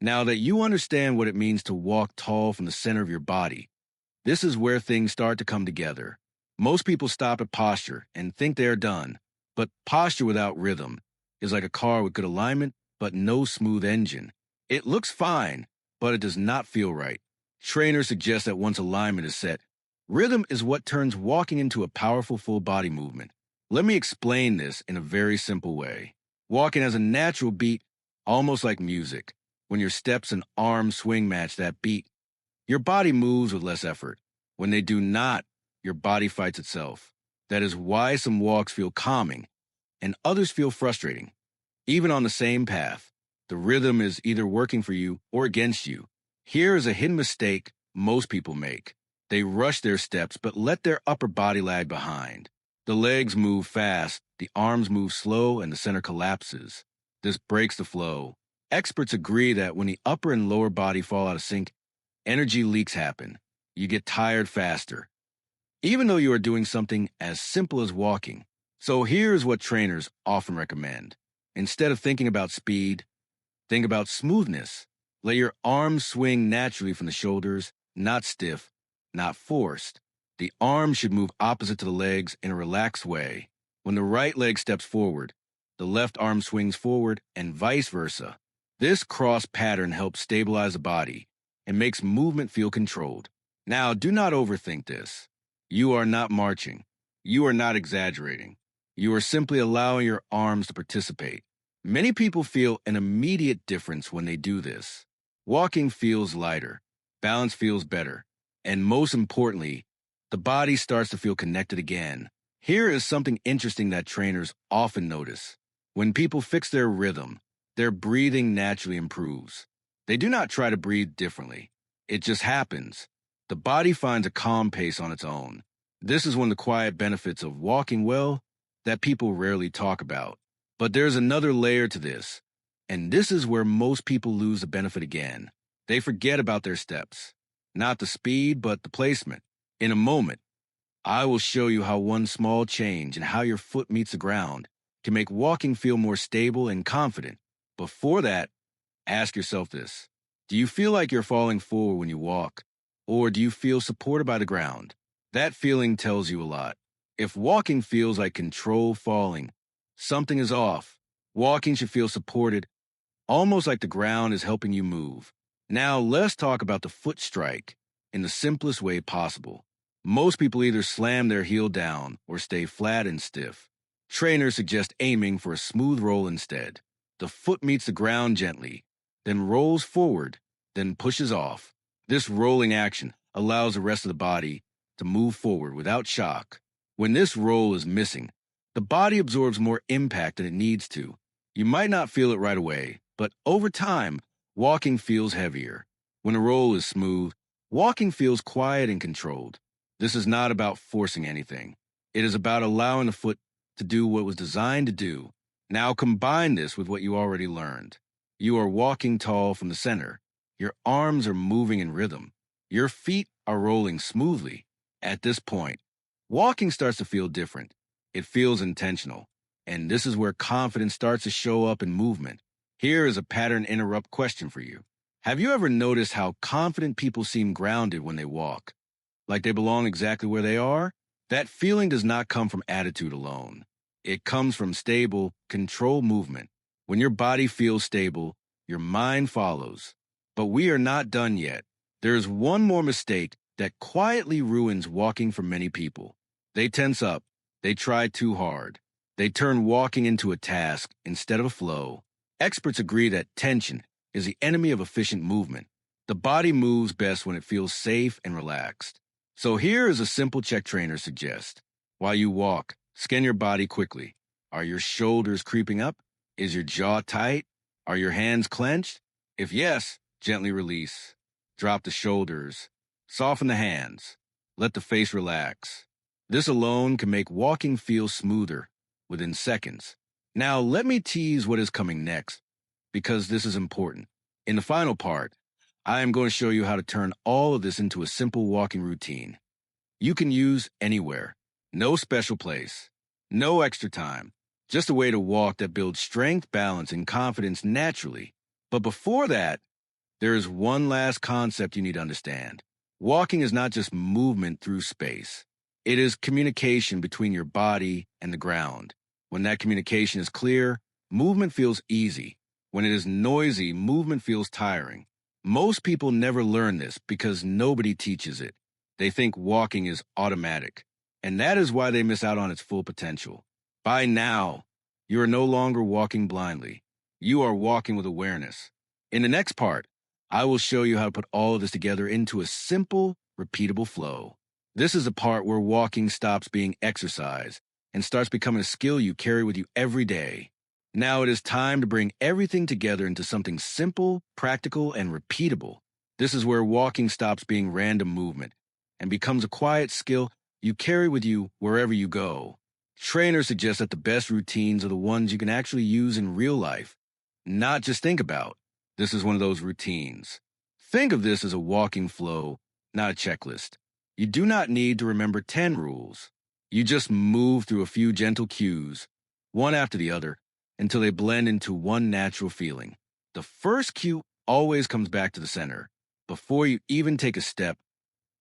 Now that you understand what it means to walk tall from the center of your body, this is where things start to come together. Most people stop at posture and think they are done, but posture without rhythm is like a car with good alignment but no smooth engine. It looks fine, but it does not feel right. Trainers suggest that once alignment is set, rhythm is what turns walking into a powerful full body movement. Let me explain this in a very simple way. Walking has a natural beat, almost like music. When your steps and arms swing match that beat, your body moves with less effort. When they do not, your body fights itself. That is why some walks feel calming and others feel frustrating. Even on the same path, the rhythm is either working for you or against you. Here is a hidden mistake most people make. They rush their steps but let their upper body lag behind. The legs move fast, the arms move slow, and the center collapses. This breaks the flow. Experts agree that when the upper and lower body fall out of sync, energy leaks happen. You get tired faster, even though you are doing something as simple as walking. So here's what trainers often recommend. Instead of thinking about speed, think about smoothness. Let your arms swing naturally from the shoulders, not stiff, not forced. The arms should move opposite to the legs in a relaxed way. When the right leg steps forward, the left arm swings forward and vice versa. This cross pattern helps stabilize the body and makes movement feel controlled. Now, do not overthink this. You are not marching. You are not exaggerating. You are simply allowing your arms to participate. Many people feel an immediate difference when they do this. Walking feels lighter, balance feels better, and most importantly, the body starts to feel connected again. Here is something interesting that trainers often notice. When people fix their rhythm, their breathing naturally improves. They do not try to breathe differently. It just happens. The body finds a calm pace on its own. This is one of the quiet benefits of walking well that people rarely talk about. But there's another layer to this, and this is where most people lose the benefit again. They forget about their steps. Not the speed, but the placement. In a moment, I will show you how one small change and how your foot meets the ground can make walking feel more stable and confident. Before that, ask yourself this. Do you feel like you're falling forward when you walk? Or do you feel supported by the ground? That feeling tells you a lot. If walking feels like controlled falling, something is off. Walking should feel supported, almost like the ground is helping you move. Now, let's talk about the foot strike in the simplest way possible. Most people either slam their heel down or stay flat and stiff. Trainers suggest aiming for a smooth roll instead. The foot meets the ground gently, then rolls forward, then pushes off. This rolling action allows the rest of the body to move forward without shock. When this roll is missing, the body absorbs more impact than it needs to. You might not feel it right away, but over time, walking feels heavier. When a roll is smooth, walking feels quiet and controlled. This is not about forcing anything. It is about allowing the foot to do what it was designed to do. Now combine this with what you already learned. You are walking tall from the center. Your arms are moving in rhythm. Your feet are rolling smoothly. At this point, walking starts to feel different. It feels intentional. And this is where confidence starts to show up in movement. Here is a pattern interrupt question for you. Have you ever noticed how confident people seem grounded when they walk? Like they belong exactly where they are? That feeling does not come from attitude alone. It comes from stable, controlled movement. When your body feels stable, your mind follows. But we are not done yet. There is one more mistake that quietly ruins walking for many people. They tense up. They try too hard. They turn walking into a task instead of a flow. Experts agree that tension is the enemy of efficient movement. The body moves best when it feels safe and relaxed. So here is a simple check trainers suggest. While you walk, scan your body quickly. Are your shoulders creeping up? Is your jaw tight? Are your hands clenched? If yes, gently release. Drop the shoulders. Soften the hands. Let the face relax. This alone can make walking feel smoother within seconds. Now let me tease what is coming next, because this is important. In the final part, I am going to show you how to turn all of this into a simple walking routine you can use anywhere. No special place. No extra time. Just a way to walk that builds strength, balance, and confidence naturally. But before that, There is one last concept you need to understand. Walking is not just movement through space. It is communication between your body and the ground. When that communication is clear, movement feels easy. When it is noisy, movement feels tiring. Most people never learn this because nobody teaches it. They think walking is automatic, and that is why they miss out on its full potential. By now, you are no longer walking blindly. You are walking with awareness. In the next part, I will show you how to put all of this together into a simple, repeatable flow. This is the part where walking stops being exercise and starts becoming a skill you carry with you every day. Now it is time to bring everything together into something simple, practical, and repeatable. This is where walking stops being random movement and becomes a quiet skill you carry with you wherever you go. Trainers suggest that the best routines are the ones you can actually use in real life, not just think about. This is one of those routines. Think of this as a walking flow, not a checklist. You do not need to remember 10 rules. You just move through a few gentle cues, one after the other, until they blend into one natural feeling. The first cue always comes back to the center. Before you even take a step,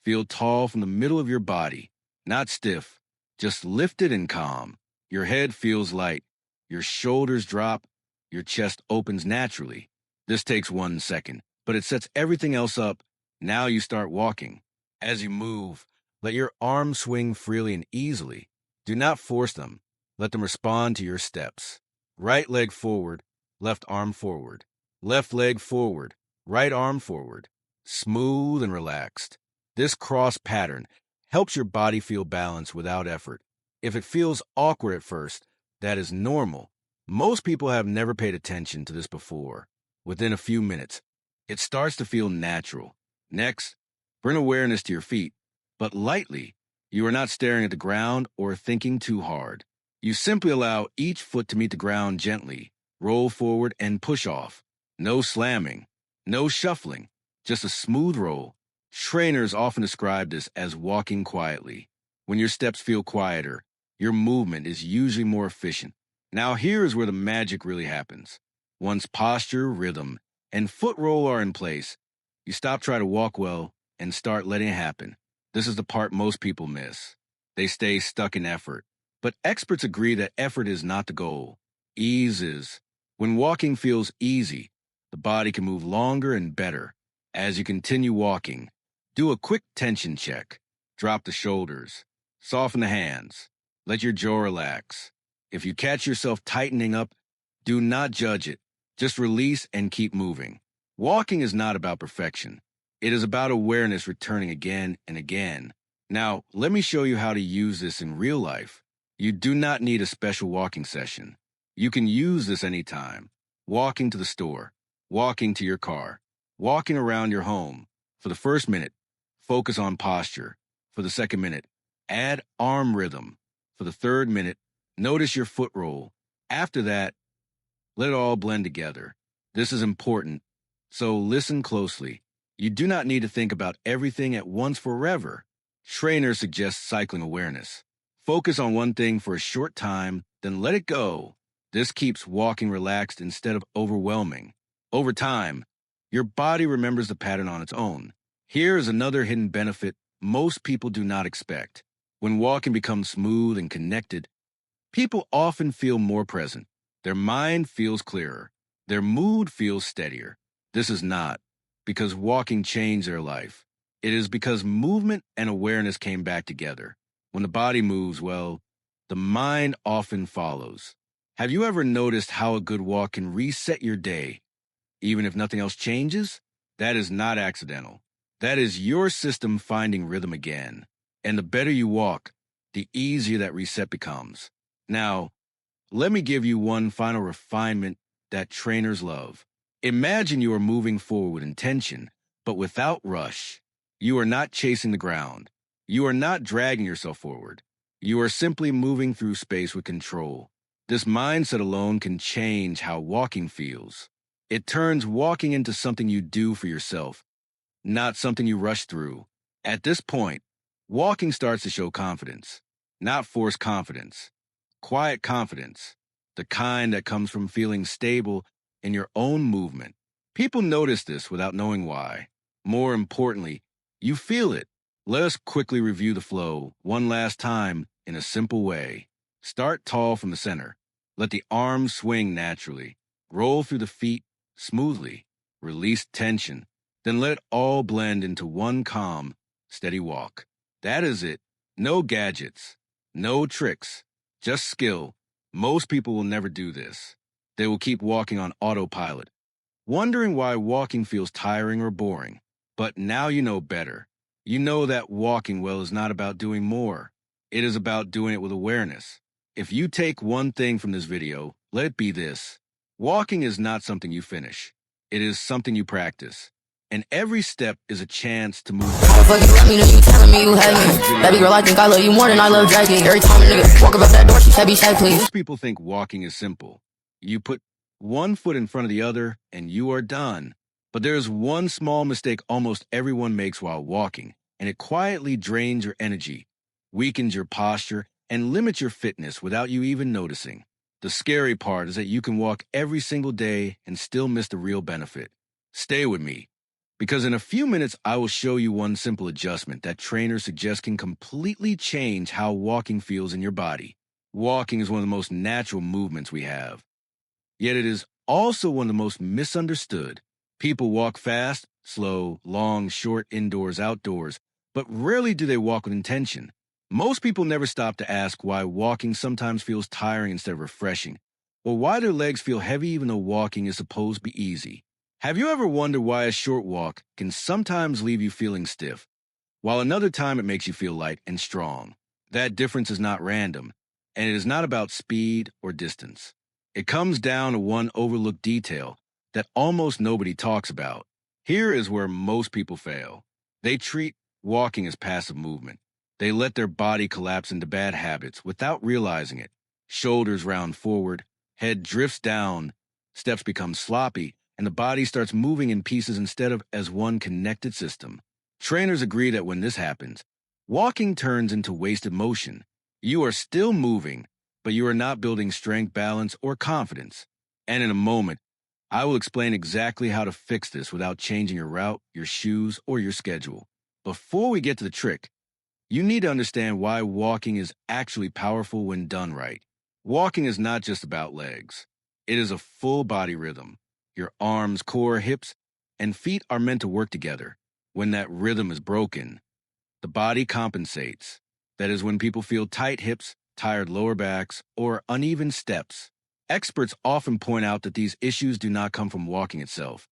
feel tall from the middle of your body, not stiff, just lifted and calm. Your head feels light, your shoulders drop, your chest opens naturally. This takes 1 second, but it sets everything else up. Now you start walking. As you move, let your arms swing freely and easily. Do not force them. Let them respond to your steps. Right leg forward, left arm forward. Left leg forward, right arm forward. Smooth and relaxed. This cross pattern helps your body feel balanced without effort. If it feels awkward at first, that is normal. Most people have never paid attention to this before. Within a few minutes, it starts to feel natural. Next, bring awareness to your feet, but lightly. You are not staring at the ground or thinking too hard. You simply allow each foot to meet the ground gently, roll forward, and push off. No slamming, no shuffling, just a smooth roll. Trainers often describe this as walking quietly. When your steps feel quieter, your movement is usually more efficient. Now here is where the magic really happens. Once posture, rhythm, and foot roll are in place, you stop trying to walk well and start letting it happen. This is the part most people miss. They stay stuck in effort. But experts agree that effort is not the goal. Ease is. When walking feels easy, the body can move longer and better. As you continue walking, do a quick tension check. Drop the shoulders. Soften the hands. Let your jaw relax. If you catch yourself tightening up, do not judge it. Just release and keep moving. Walking is not about perfection. It is about awareness returning again and again. Now, let me show you how to use this in real life. You do not need a special walking session. You can use this anytime. Walking to the store, walking to your car, walking around your home. For the first minute, focus on posture. For the second minute, add arm rhythm. For the third minute, notice your foot roll. After that, let it all blend together. This is important, so listen closely. You do not need to think about everything at once forever. Trainers suggest cycling awareness. Focus on one thing for a short time, then let it go. This keeps walking relaxed instead of overwhelming. Over time, your body remembers the pattern on its own. Here is another hidden benefit most people do not expect. When walking becomes smooth and connected, people often feel more present. Their mind feels clearer. Their mood feels steadier. This is not because walking changed their life. It is because movement and awareness came back together. When the body moves well, the mind often follows. Have you ever noticed how a good walk can reset your day, even if nothing else changes? That is not accidental. That is your system finding rhythm again. And the better you walk, the easier that reset becomes. Now, let me give you one final refinement that trainers love. Imagine you are moving forward with intention, but without rush. You are not chasing the ground. You are not dragging yourself forward. You are simply moving through space with control. This mindset alone can change how walking feels. It turns walking into something you do for yourself, not something you rush through. At this point, walking starts to show confidence, not forced confidence. Quiet confidence, the kind that comes from feeling stable in your own movement. People notice this without knowing why. More importantly, you feel it. Let us quickly review the flow one last time in a simple way. Start tall from the center. Let the arms swing naturally. Roll through the feet smoothly. Release tension. Then let it all blend into one calm, steady walk. That is it. No gadgets. No tricks. Just skill. Most people will never do this. They will keep walking on autopilot, wondering why walking feels tiring or boring. But now you know better. You know that walking well is not about doing more. It is about doing it with awareness. If you take one thing from this video, let it be this. Walking is not something you finish. It is something you practice. And every step is a chance to move How the fuck you let me know you telling me you hate me? Baby girl, I think I love you more than I love Jackie. Every time a nigga walk about that door, she said be safe, please. Most people think walking is simple. You put one foot in front of the other and you are done. But there is one small mistake almost everyone makes while walking, and it quietly drains your energy, weakens your posture, and limits your fitness without you even noticing. The scary part is that you can walk every single day and still miss the real benefit. Stay with me, because in a few minutes I will show you one simple adjustment that trainers suggest can completely change how walking feels in your body. Walking is one of the most natural movements we have, yet it is also one of the most misunderstood. People walk fast, slow, long, short, indoors, outdoors, but rarely do they walk with intention. Most people never stop to ask why walking sometimes feels tiring instead of refreshing, or why their legs feel heavy even though walking is supposed to be easy. Have you ever wondered why a short walk can sometimes leave you feeling stiff, while another time it makes you feel light and strong? That difference is not random, and it is not about speed or distance. It comes down to one overlooked detail that almost nobody talks about. Here is where most people fail. They treat walking as passive movement. They let their body collapse into bad habits without realizing it. Shoulders round forward, head drifts down, steps become sloppy, and the body starts moving in pieces instead of as one connected system. Trainers agree that when this happens, walking turns into wasted motion. You are still moving, but you are not building strength, balance, or confidence. And in a moment, I will explain exactly how to fix this without changing your route, your shoes, or your schedule. Before we get to the trick, you need to understand why walking is actually powerful when done right. Walking is not just about legs. It is a full body rhythm. Your arms, core, hips, and feet are meant to work together. When that rhythm is broken, the body compensates. That is when people feel tight hips, tired lower backs, or uneven steps. Experts often point out that these issues do not come from walking itself,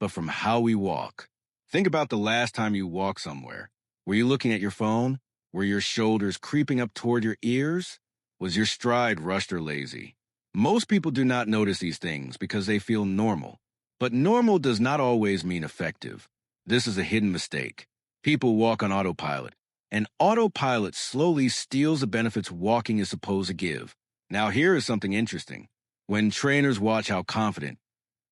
but from how we walk. Think about the last time you walked somewhere. Were you looking at your phone? Were your shoulders creeping up toward your ears? Was your stride rushed or lazy? Most people do not notice these things because they feel normal. But normal does not always mean effective. This is a hidden mistake. People walk on autopilot, and autopilot slowly steals the benefits walking is supposed to give. Now here is something interesting. When trainers watch how confident,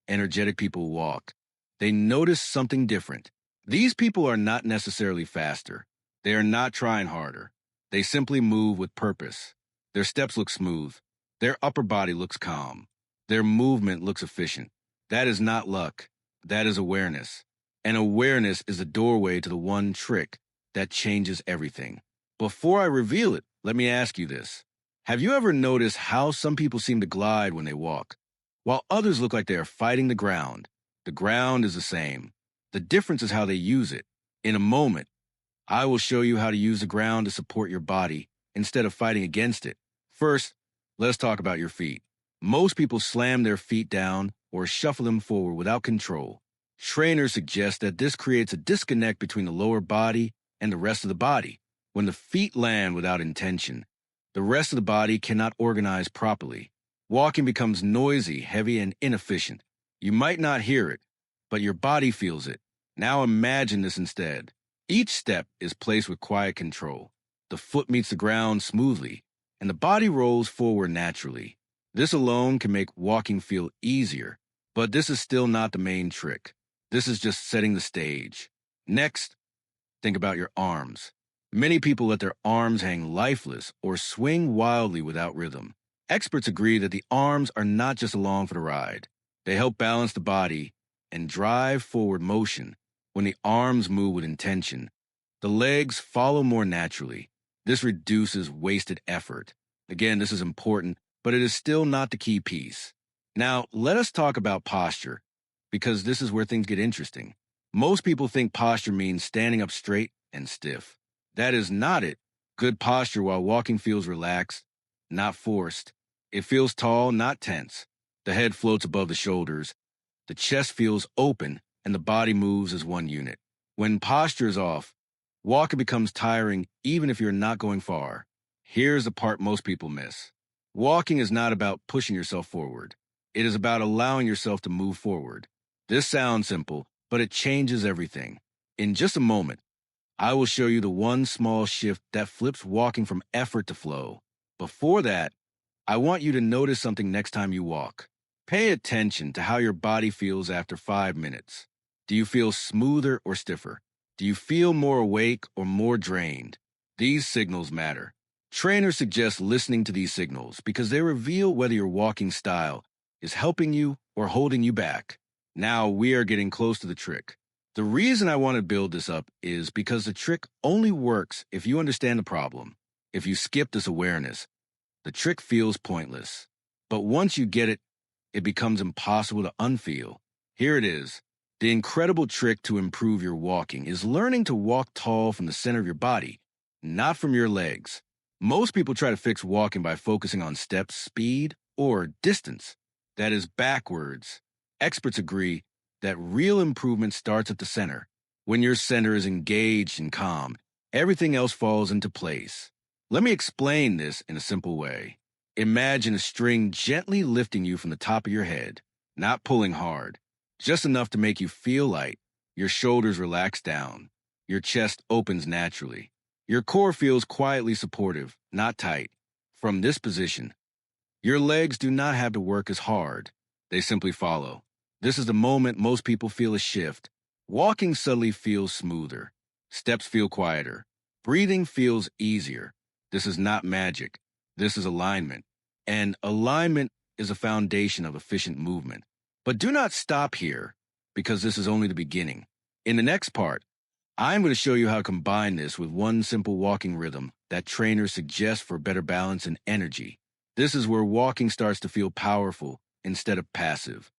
energetic people walk, they notice something different. These people are not necessarily faster. They are not trying harder. They simply move with purpose. Their steps look smooth. Their upper body looks calm. Their movement looks efficient. That is not luck. That is awareness. And awareness is the doorway to the one trick that changes everything. Before I reveal it, let me ask you this. Have you ever noticed how some people seem to glide when they walk, while others look like they are fighting the ground? The ground is the same. The difference is how they use it. In a moment, I will show you how to use the ground to support your body instead of fighting against it. First, let's talk about your feet. Most people slam their feet down or shuffle them forward without control. Trainers suggest that this creates a disconnect between the lower body and the rest of the body. When the feet land without intention, the rest of the body cannot organize properly. Walking becomes noisy, heavy, and inefficient. You might not hear it, but your body feels it. Now imagine this instead. Each step is placed with quiet control. The foot meets the ground smoothly, and the body rolls forward naturally. This alone can make walking feel easier, but this is still not the main trick. This is just setting the stage. Next, think about your arms. Many people let their arms hang lifeless or swing wildly without rhythm. Experts agree that the arms are not just along for the ride. They help balance the body and drive forward motion, when the arms move with intention, the legs follow more naturally. This reduces wasted effort. Again, this is important, but it is still not the key piece. Now, let us talk about posture, because this is where things get interesting. Most people think posture means standing up straight and stiff. That is not it. Good posture while walking feels relaxed, not forced. It feels tall, not tense. The head floats above the shoulders. The chest feels open, and the body moves as one unit. When posture is off, walking becomes tiring even if you're not going far. Here's the part most people miss. Walking is not about pushing yourself forward. It is about allowing yourself to move forward. This sounds simple, but it changes everything. In just a moment, I will show you the one small shift that flips walking from effort to flow. Before that, I want you to notice something next time you walk. Pay attention to how your body feels after 5 minutes. Do you feel smoother or stiffer? Do you feel more awake or more drained? These signals matter. Trainers suggest listening to these signals because they reveal whether your walking style is helping you or holding you back. Now we are getting close to the trick. The reason I want to build this up is because the trick only works if you understand the problem. If you skip this awareness, the trick feels pointless. But once you get it, it becomes impossible to unfeel. Here it is. The incredible trick to improve your walking is learning to walk tall from the center of your body, not from your legs. Most people try to fix walking by focusing on step speed or distance. That is backwards. Experts agree that real improvement starts at the center. When your center is engaged and calm, everything else falls into place. Let me explain this in a simple way. Imagine a string gently lifting you from the top of your head, not pulling hard, just enough to make you feel light. Your shoulders relax down. Your chest opens naturally. Your core feels quietly supportive, not tight. From this position, your legs do not have to work as hard. They simply follow. This is the moment most people feel a shift. Walking suddenly feels smoother. Steps feel quieter. Breathing feels easier. This is not magic. This is alignment. And alignment is a foundation of efficient movement. But do not stop here, because this is only the beginning. In the next part, I'm going to show you how to combine this with one simple walking rhythm that trainers suggest for better balance and energy. This is where walking starts to feel powerful instead of passive.